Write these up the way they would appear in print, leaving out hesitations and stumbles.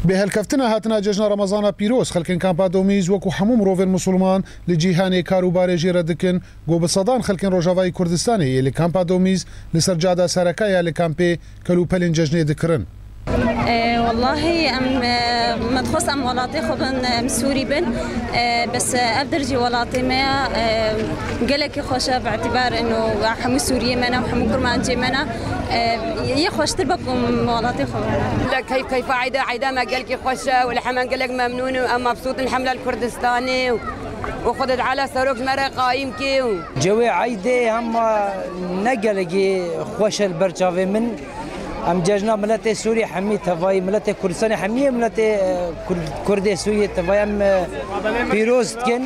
بهلکفتنا هاتنا جژن رمضان پیروز خلکن کامپا دومیز وکو هموم روڤن مسلمان لجیهان کاروبار جیره دکن گو بصدان خلکن روجاوای کردستانی یلی کامپا دومیز لسر جادا سرکایا لکامپی کلو پلن جژنی دکرن. والله مدخوص ولاطي خبن سوري بن بس أبدرجي ولاطي ما قالك خوشة باعتبار إنه حمو سورية منا وحمو كرمانجي منا يخوش تربكم ولاطي خبن. لا كيف عيدا ما قالك خوشة والحمان قالك ممنون أما مبسوط الحملة الكردستاني وخدت على سروك مرة قايم كيو. جوي عيدي هم نقلقي خوشة البرشافي من ام ججنا ملت سوري حمي تفاي ملت كردستان حمي ملت كرد سوري تفاي ام بيروز كن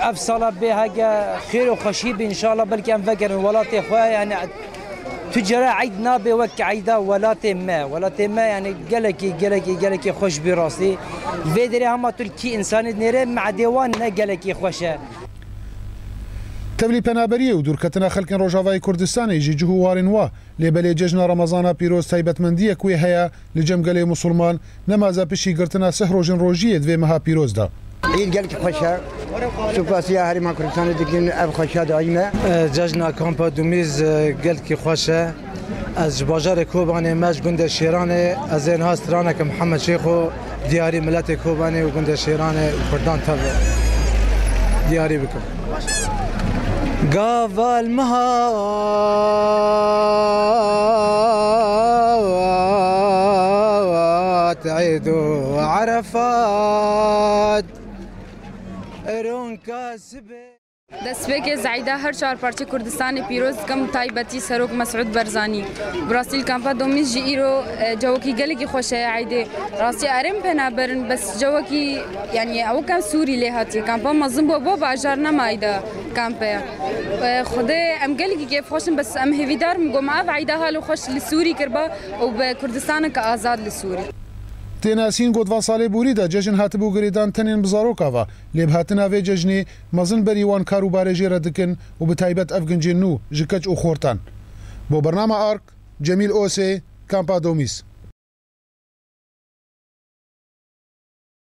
افصل بها خير وخشيب ان شاء الله بلكي ام فكر ولاتي خويا يعني تجرى عيد نابي وك عيدا ولاتي ما يعني قالكي خوش براسي فيدري هم تركي انسان نيره مع ديوان قالكي خوشه تبلی پنابریه و دورکتنا خلکن روجاوای کردستانی جی جهوارن وا لبلی جژن رمضان پیروز تایبەتمەندیە کوی هەیە لە جەمگەلەی مسلمان نەمازە پشی گرتنا سه ڕۆژن ڕۆژیە دوێ مەها پیرۆزدا. عید گەلکی خۆشە سوپاسیە هەرێما کوردستانی دەکەین ئەو خۆشە دایمە. جژنا کامپا دومیز گەلکی خۆشە از باجار کوبانê me ji gundê Şêranê ez ên has straneke Mihemed Şêxo diyarî miletê Kobanê û gundê Şêranê Kurdan tevê diyarî bikim. قاف المهات عيد وعرفات رون كاسبه دەستپێکی زعیدا هەر چارپارچە کوردستانی پیرۆز کەم تایبەتی سەرۆک مەسعود بەرزانی براسیل کامپا دومیز جی ئیرۆ جەوەکی گەلێکی خۆشەیە عیدێ ڕاستی ئەرێم پێنابەرن بەس جەوەکی یعنی ئەو کەم سووری لێ هاتی کامپا مەزن بۆ باژار نەمایدا کامپەیە خودێ ئەم گەلێکی گێفخۆشن بەس ئەم هێویدارم گۆمە ئەڤ عیدا هەڵ و خۆش لە سووری کردبە و بە کوردستانە کە ئازاد لە سووری. تێناسین گۆدڤان ساڵێ بوریدا جژن هاتبوو گریدان تەنێن بزارۆکاوە لێب هاتناوێ جژنێ مەزن بەریوان کاروبارێ ژێرە دکن و بتایبەت ئەفگنجێن و ژکەچ و خۆرتان بۆ بەرنامە ئارک جەمیل ئۆسێ کامپا دومیز.